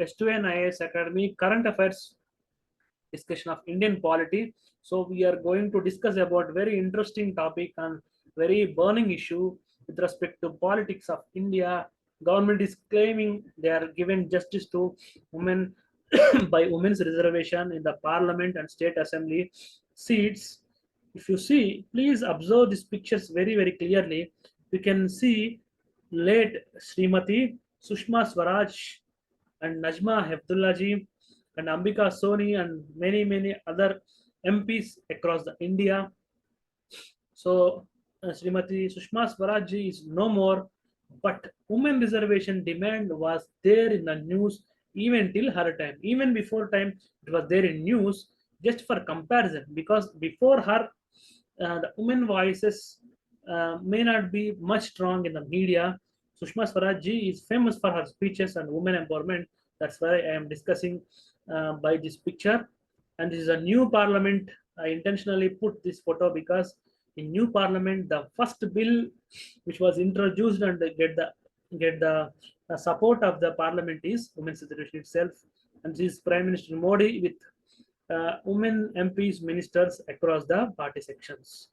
S2N IAS Academy current affairs discussion of Indian polity. So we are going to discuss about very interesting topic and very burning issue with respect to politics of India. Government is claiming they are giving justice to women by women's reservation in the parliament and state assembly seats. If you see, please observe these pictures very clearly. We can see late Srimati Sushma Swaraj and Najma Heptullaji and Ambika Soni and many other MPs across the India. So Srimati Sushma Swaraj is no more, but women reservation demand was there in the news even till her time. Even before time, it was there in news just for comparison, because before her, the women voices may not be much strong in the media. Sushma Swaraj is famous for her speeches and women empowerment. That's why I am discussing by this picture. And this is a new parliament. I intentionally put this photo because in new parliament, the first bill which was introduced and get the support of the parliament is women's reservation itself. And this is Prime Minister Modi with women MPs, ministers across the party sections.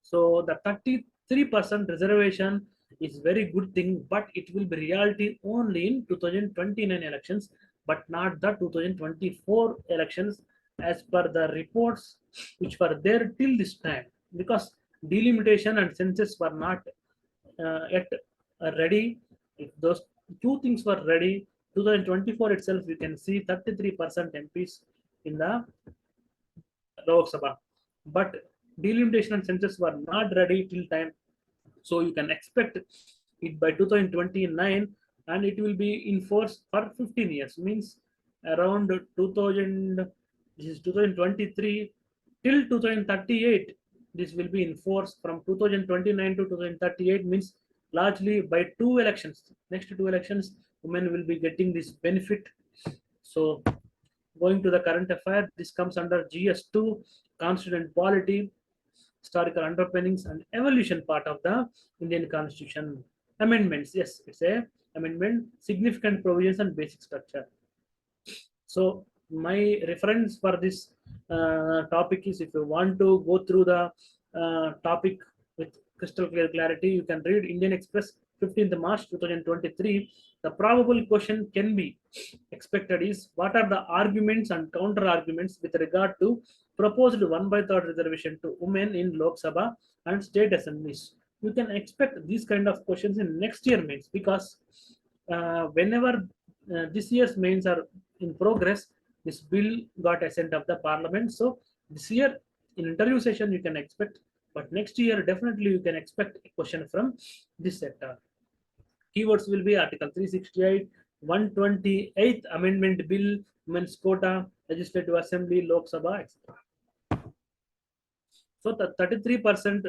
So the 33% reservation is very good thing, but it will be reality only in 2029 elections, but not the 2024 elections as per the reports which were there till this time, because delimitation and census were not yet ready. If those two things were ready, 2024 itself, you can see 33% MPs in the Lok Sabha, but delimitation and census were not ready till time. So you can expect it by 2029, and it will be in force for 15 years. Means around 2000, this is 2023 till 2038. This will be in force from 2029 to 2038. Means largely by two elections. Next two elections, women will be getting this benefit. So going to the current affair, this comes under GS2, Constituent Polity, historical underpinnings and evolution part of the Indian Constitution. Amendments, yes, it's a amendment, significant provisions and basic structure. So my reference for this topic is, if you want to go through the topic with crystal clear clarity, you can read Indian Express 15th March 2023. The probable question can be expected is, what are the arguments and counter arguments with regard to proposed 1/3 reservation to women in Lok Sabha and state assemblies? You can expect these kind of questions in next year mains, because whenever this year's mains are in progress, this bill got assent of the parliament. So this year in interview session you can expect, but next year definitely you can expect a question from this sector. Keywords will be Article 368, 128th Amendment Bill, Women's Quota, Legislative Assembly, Lok Sabha, etc. So the 33%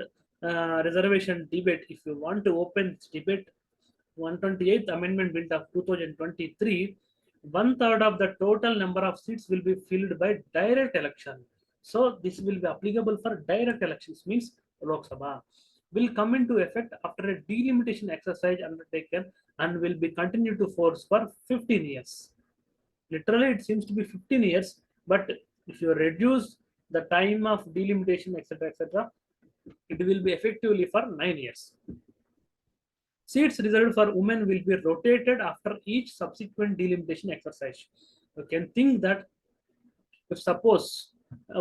reservation debate, if you want to open this debate, 128th Amendment Bill of 2023, 1/3 of the total number of seats will be filled by direct election. So this will be applicable for direct elections, means Lok Sabha will come into effect after a delimitation exercise undertaken and will be continued to force for 15 years. Literally, it seems to be 15 years, but if you reduce the time of delimitation, etc., it will be effectively for 9 years. Seats reserved for women will be rotated after each subsequent delimitation exercise. You can think that if suppose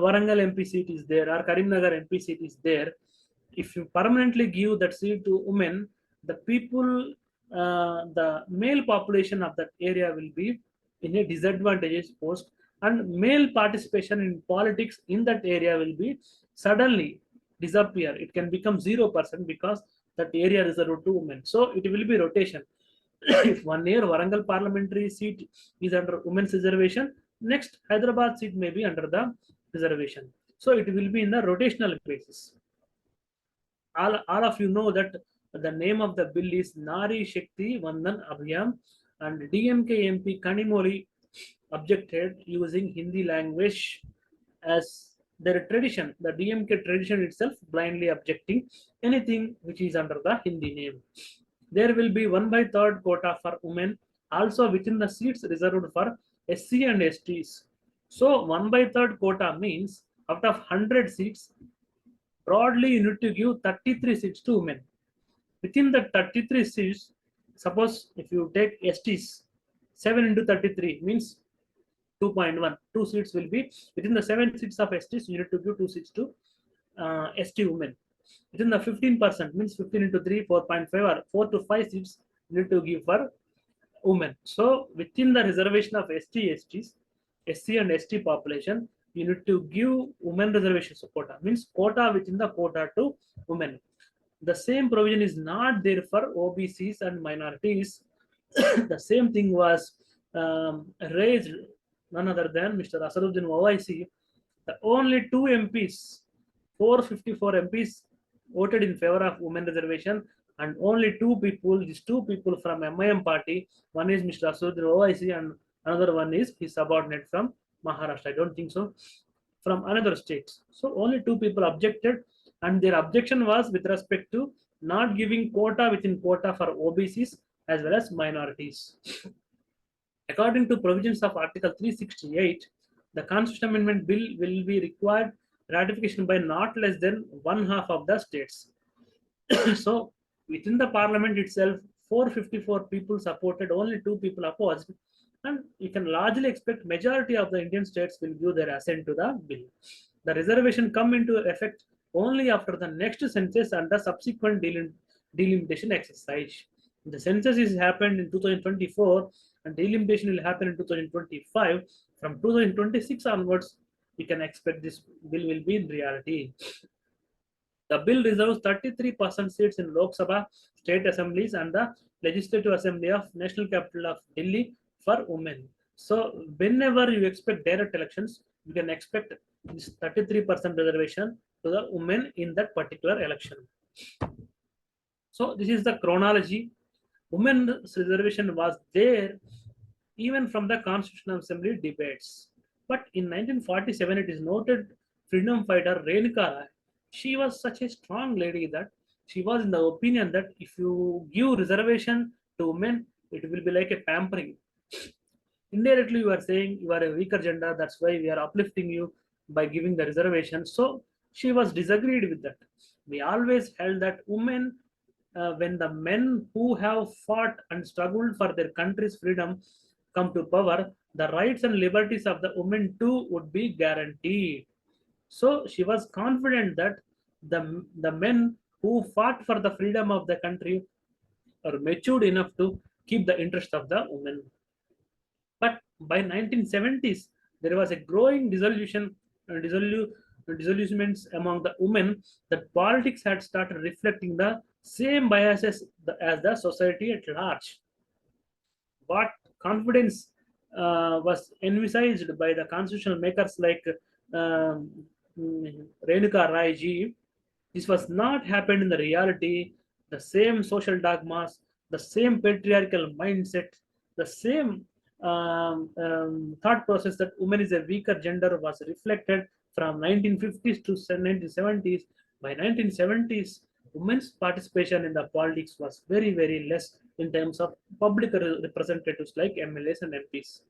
Warangal MP seat is there or Karimnagar MP seat is there, if you permanently give that seat to women, the people, the male population of that area will be in a disadvantageous post, and male participation in politics in that area will be suddenly disappear. It can become 0% because that area is reserved to women. So it will be rotation. If 1 year Warangal parliamentary seat is under women's reservation, next Hyderabad seat may be under the reservation. So it will be in the rotational basis. All of you know that the name of the bill is Nari Shakti Vandan Abhiyam, and DMK MP Kanimoli objected using Hindi language as their tradition. The DMK tradition itself blindly objecting anything which is under the Hindi name. There will be 1/3 quota for women also within the seats reserved for SC and STs. So 1/3 quota means out of 100 seats, broadly you need to give 33 seats to women. Within the 33 seats, suppose if you take STs, 7 into 33 means 2.1. 2 seats will be within the 7 seats of STs, you need to give 2 seats to ST women. Within the 15% means 15 into 3, 4.5 or 4 to 5 seats you need to give for women. So within the reservation of STs, SC and ST population, you need to give women reservation quota, means quota within the quota to women. The same provision is not there for OBCs and minorities. The same thing was raised none other than Mr. Asaruddin OIC. The only two MPs, 454 MPs voted in favor of women reservation, and only these two people from MIM party, one is Mr. Asaruddin OIC and another one is his subordinate from Maharashtra. I don't think so. From another state. So only two people objected, and their objection was with respect to not giving quota within quota for OBCs as well as minorities. According to provisions of Article 368, the Constitution Amendment Bill will be required ratification by not less than one half of the states. So within the parliament itself, 454 people supported, only two people opposed, and you can largely expect majority of the Indian states will give their assent to the bill. The reservation come into effect only after the next census and the subsequent delimitation exercise. The census is happened in 2024 and delimitation will happen in 2025. From 2026 onwards, we can expect this bill will be in reality. The bill reserves 33% seats in Lok Sabha, state assemblies, and the Legislative Assembly of National Capital of Delhi for women. So, whenever you expect direct elections, you can expect this 33% reservation to the women in that particular election. So, this is the chronology. Women's reservation was there even from the Constitutional Assembly debates. But in 1947, it is noted freedom fighter Renuka Rai, she was such a strong lady that she was in the opinion that if you give reservation to women, it will be like a pampering. Indirectly, you are saying you are a weaker gender, that's why we are uplifting you by giving the reservation. So she was disagreed with that. We always held that women, when the men who have fought and struggled for their country's freedom come to power, the rights and liberties of the women too would be guaranteed. So she was confident that the men who fought for the freedom of the country are matured enough to keep the interest of the women. But by 1970s, there was a growing disillusionments among the women that politics had started reflecting the same biases as the society at large. What confidence was envisaged by the constitutional makers like um, Renuka Rai ji, this was not happened in the reality. The same social dogmas, the same patriarchal mindset, the same thought process that women is a weaker gender was reflected from 1950s to 1970s. By 1970s, women's participation in the politics was very, very less in terms of public representatives like MLAs and MPs.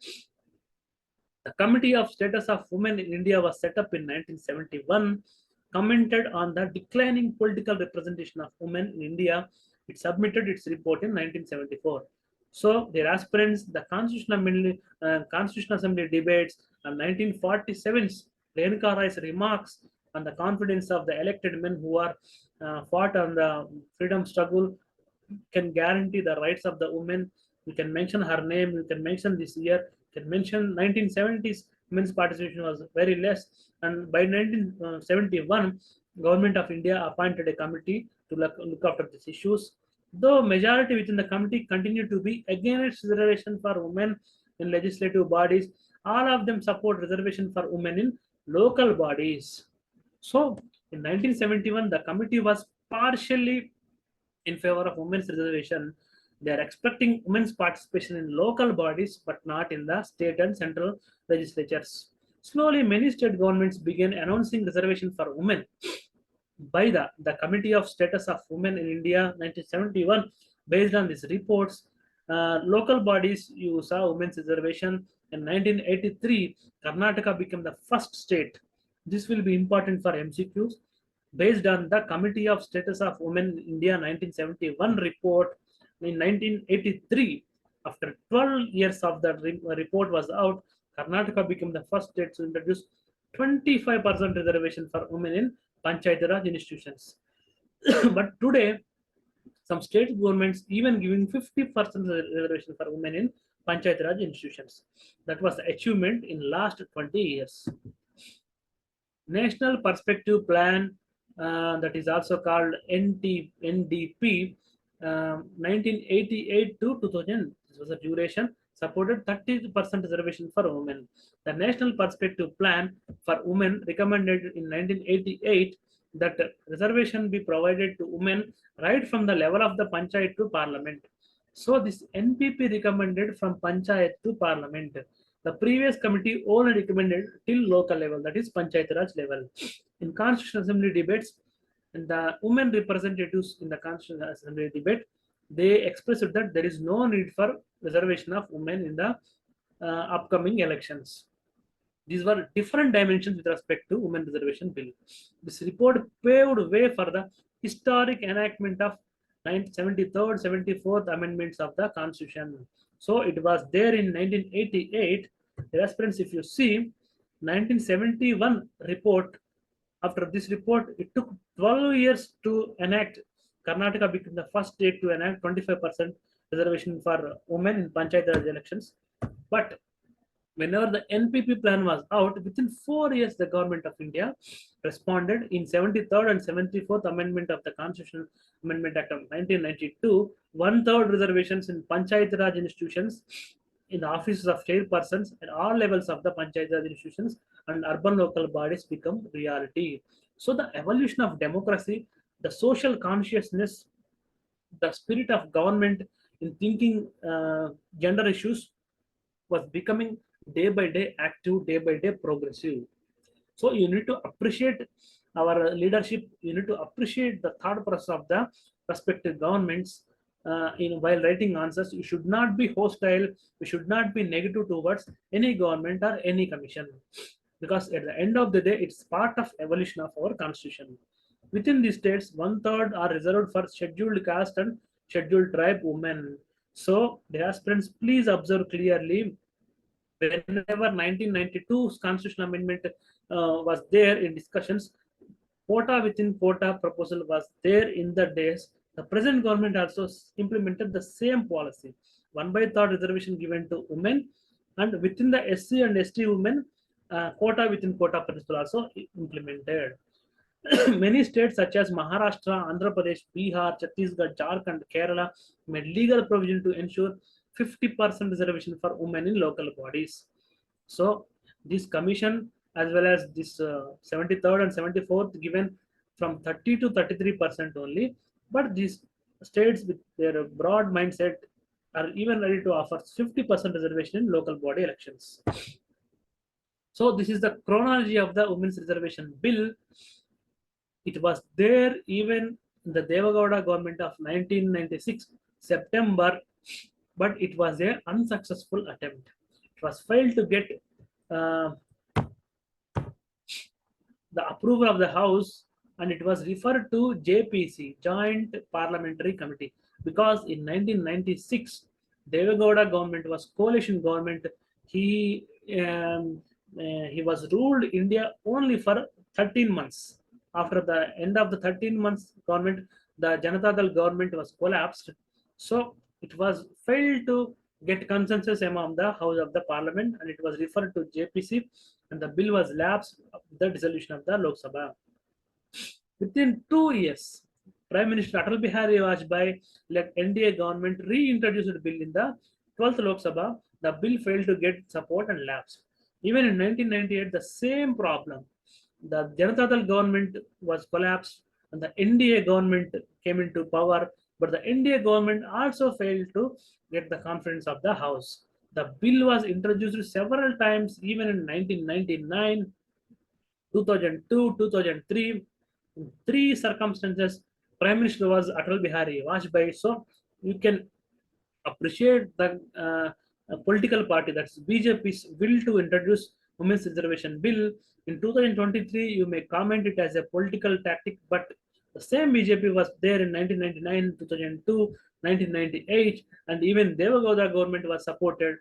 The Committee of Status of Women in India was set up in 1971, commented on the declining political representation of women in India. It submitted its report in 1974. So, their aspirants, the Constitutional Assembly debates, and 1947's Renuka Rai's remarks on the confidence of the elected men who are fought on the freedom struggle can guarantee the rights of the women. You can mention her name, you can mention this year, you can mention 1970s women's participation was very less, and by 1971 government of India appointed a committee to look after these issues. Though majority within the committee continued to be against reservation for women in legislative bodies, all of them support reservation for women in local bodies. So in 1971 the committee was partially in favor of women's reservation. They are expecting women's participation in local bodies but not in the state and central legislatures. Slowly, many state governments began announcing reservation for women. By the Committee of Status of Women in India 1971, based on these reports, Local bodies, you saw women's reservation. In 1983, Karnataka became the first state. This will be important for MCQs. Based on the Committee of Status of Women in India 1971 report in 1983, after 12 years of the report was out, Karnataka became the first state to introduce 25% reservation for women in Panchayat Raj institutions. But today, some state governments even giving 50% reservation for women in Panchayat Raj institutions. That was the achievement in last 20 years. National Perspective Plan, that is also called NDP, 1988 to 2000. This was a duration, supported 30% reservation for women. The National Perspective Plan for Women recommended in 1988 that reservation be provided to women right from the level of the panchayat to parliament. So this NPP recommended from panchayat to parliament. The previous committee only recommended till local level, that is Panchayat Raj level. In Constitutional Assembly debates, and the women representatives in the Constitutional Assembly debate, they expressed that there is no need for reservation of women in the upcoming elections. These were different dimensions with respect to women reservation bill. This report paved way for the historic enactment of 73rd, 74th amendments of the Constitution. So it was there in 1988. Aspirants, if you see, 1971 report. After this report, it took 12 years to enact. Karnataka became the first state to enact 25% reservation for women in Panchayat Raj elections. But whenever the NPP plan was out, within 4 years, the government of India responded in 73rd and 74th Amendment of the Constitutional Amendment Act of 1992, one-third reservations in Panchayat Raj institutions, in the offices of chairpersons at all levels of the Panchayat Raj institutions and urban local bodies become reality. So the evolution of democracy, the social consciousness, the spirit of government in thinking gender issues was becoming day by day active, day by day progressive. So you need to appreciate our leadership. You need to appreciate the thought process of the respective governments. While writing answers, you should not be hostile. You should not be negative towards any government or any commission, because at the end of the day, it's part of evolution of our constitution. Within these states, one-third are reserved for scheduled caste and scheduled tribe women. So, the aspirants, please observe clearly, whenever 1992's constitutional amendment was there in discussions, quota within quota proposal was there in the days. The present government also implemented the same policy. 1/3 reservation given to women, and within the SC and ST women, quota within quota principle also implemented. Many states such as Maharashtra, Andhra Pradesh, Bihar, Chhattisgarh, Jharkhand, Kerala made legal provision to ensure 50% reservation for women in local bodies. So this commission, as well as this 73rd and 74th, given from 30 to 33% only, but these states with their broad mindset are even ready to offer 50% reservation in local body elections. So this is the chronology of the women's reservation bill. It was there even in the Devagowda government of 1996 September, but it was an unsuccessful attempt. It was failed to get uh, the approval of the House, and it was referred to JPC, Joint Parliamentary Committee, because in 1996 Devagowda government was coalition government. He um, he was ruled India only for 13 months. After the end of the 13 months government, the Janata Dal government was collapsed. So it was failed to get consensus among the House of the Parliament, and it was referred to JPC, and the bill was lapsed with the dissolution of the Lok Sabha. Within 2 years, Prime Minister Atal Bihari Vajpayee led NDA government reintroduced the bill in the 12th Lok Sabha. The bill failed to get support and lapsed. Even in 1998, the same problem. The Janata Dal government was collapsed and the NDA government came into power, but the NDA government also failed to get the confidence of the House. The bill was introduced several times, even in 1999, 2002, 2003. In three circumstances, Prime Minister was Atal Bihari Vajpayee. So you can appreciate the political party, that's BJP's will to introduce women's reservation bill in 2023. You may comment it as a political tactic, but the same BJP was there in 1999, 2002, 1998, and even Devagowda government was supported.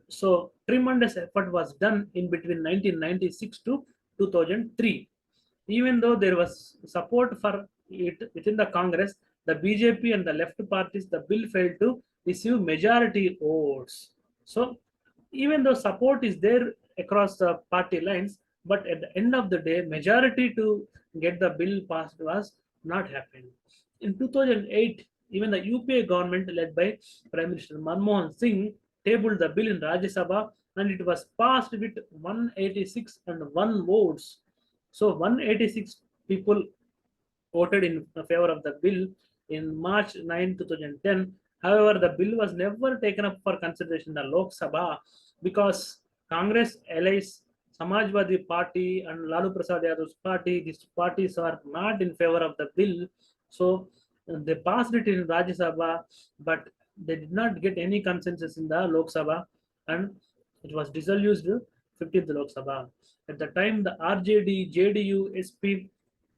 So tremendous effort was done in between 1996 to 2003. Even though there was support for it within the Congress, the BJP and the left parties, the bill failed to receive majority votes. So even though support is there across the party lines, but at the end of the day, majority to get the bill passed was not happening. In 2008, even the UPA government led by Prime Minister Manmohan Singh tabled the bill in Rajya Sabha, and it was passed with 186 and 1 votes. So 186 people voted in favor of the bill in March 9, 2010. However, the bill was never taken up for consideration in the Lok Sabha because Congress allies Samajwadi Party and Lalu Prasad Yadav's party, these parties are not in favor of the bill. So they passed it in Rajya Sabha, but they did not get any consensus in the Lok Sabha, and it was dissolved 15th Lok Sabha. At the time, the RJD, JDU, SP,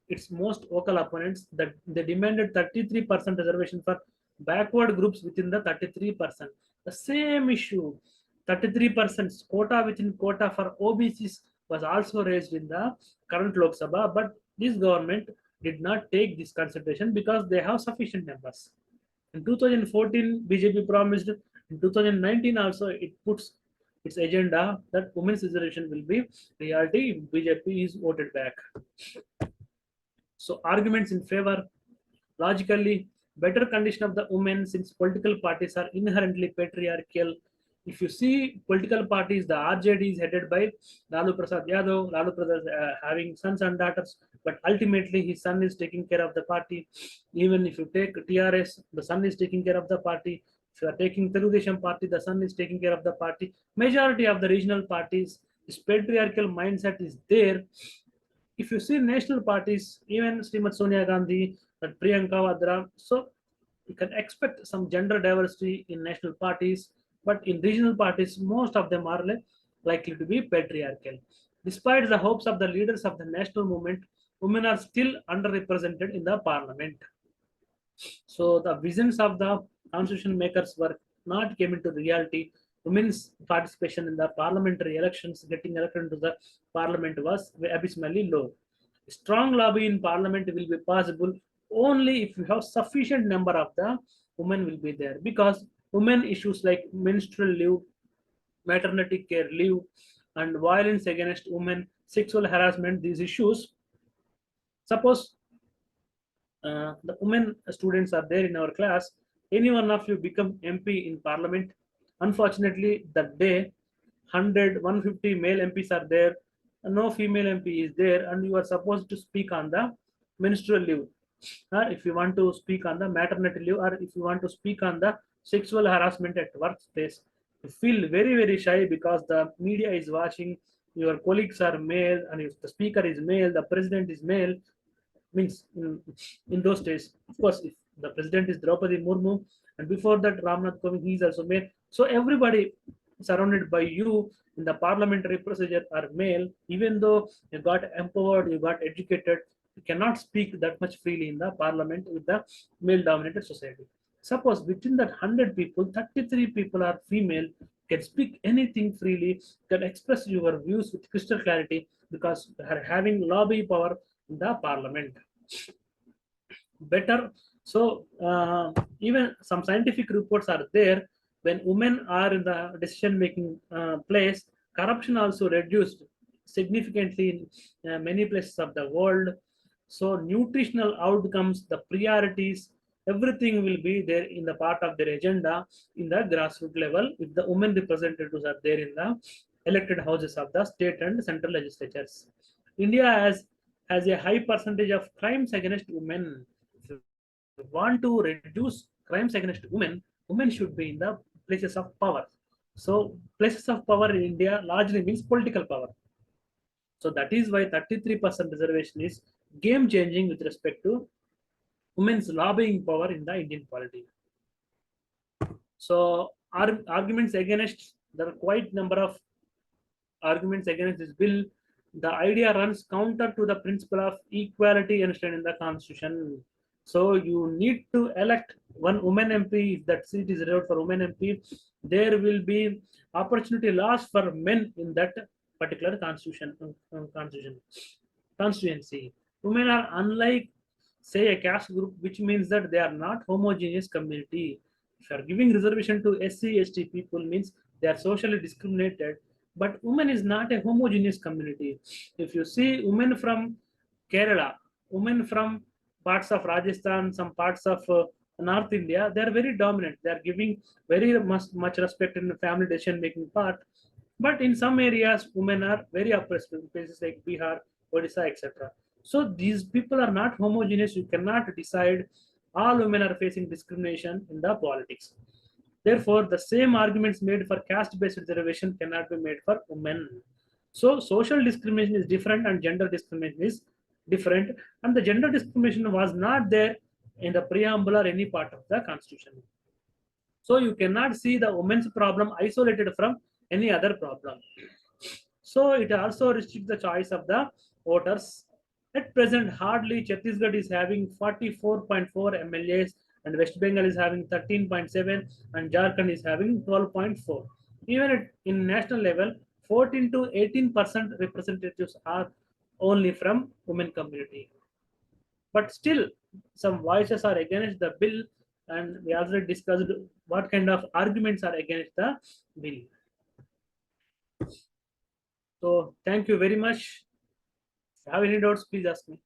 its most vocal opponents, that they demanded 33% reservation for backward groups within the 33%. The same issue, 33% quota within quota for OBCs was also raised in the current Lok Sabha, but this government did not take this consideration because they have sufficient numbers. In 2014, BJP promised. In 2019 also, it puts its agenda that women's reservation will be reality if BJP is voted back. So arguments in favor, logically, better condition of the women since political parties are inherently patriarchal. If you see political parties, the RJD is headed by Lalu Prasad Yadav. Lalu Prasad having sons and daughters, but ultimately his son is taking care of the party. Even if you take TRS, the son is taking care of the party. If you are taking Telugu Desam party, the son is taking care of the party. Majority of the regional parties, this patriarchal mindset is there. If you see national parties, even Srimati Sonia Gandhi, that Priyanka Vadra, so you can expect some gender diversity in national parties, but in regional parties, most of them are likely to be patriarchal. Despite the hopes of the leaders of the national movement, women are still underrepresented in the parliament. So the visions of the constitution makers were not came into reality. Women's participation in the parliamentary elections, getting elected into the parliament, was abysmally low. Strong lobby in parliament will be possible only if you have sufficient number of the women will be there, because women issues like menstrual leave, maternity care leave, and violence against women, sexual harassment, these issues. Suppose the women students are there in our class, any one of you become MP in parliament. Unfortunately, that day 100, 150 male MPs are there, no female MP is there, and you are supposed to speak on the menstrual leave. If you want to speak on the maternity leave, or if you want to speak on the sexual harassment at workplace, you feel very, very shy because the media is watching, your colleagues are male, and if the speaker is male, the president is male, means in those days, of course, if the president is Draupadi Murmu, and before that Ramnath Kovind, he is also male. So everybody surrounded by you in the parliamentary procedure are male. Even though you got empowered, you got educated, you cannot speak that much freely in the parliament with the male-dominated society. Suppose within that 100 people, 33 people are female, can speak anything freely, can express your views with crystal clarity because they are having lobby power in the parliament. Better. So even some scientific reports are there. When women are in the decision making place, corruption also reduced significantly in many places of the world. So nutritional outcomes, the priorities, everything will be there in the part of their agenda in the grassroots level if the women representatives are there in the elected houses of the state and central legislatures. India has a high percentage of crimes against women. If you want to reduce crimes against women, women should be in the places of power. So places of power in India largely means political power. So that is why 33% reservation is game changing with respect to women's lobbying power in the Indian polity. So arguments against, there are quite number of arguments against this bill. The idea runs counter to the principle of equality enshrined in the constitution. So you need to elect one woman MP. If that seat is reserved for women MP, there will be opportunity lost for men in that particular constituency. Women are unlike, say, a caste group, which means that they are not homogeneous community. If you are giving reservation to SC, ST people, means they are socially discriminated. But women is not a homogeneous community. If you see women from Kerala, women from parts of Rajasthan, some parts of North India, they are very dominant. They are giving very much respect in the family decision making part. But in some areas, women are very oppressed in places like Bihar, Odisha, etc. So these people are not homogeneous. You cannot decide all women are facing discrimination in the politics. Therefore, the same arguments made for caste-based reservation cannot be made for women. So social discrimination is different and gender discrimination is different. And the gender discrimination was not there in the preamble or any part of the constitution. So you cannot see the women's problem isolated from any other problem. So it also restricts the choice of the voters. At present, hardly Chhattisgarh is having 44.4 MLAs and West Bengal is having 13.7 and Jharkhand is having 12.4. Even in national level, 14 to 18% representatives are only from women community. But still, some voices are against the bill, and we already discussed what kind of arguments are against the bill. So thank you very much. If you have any doubts, please ask me.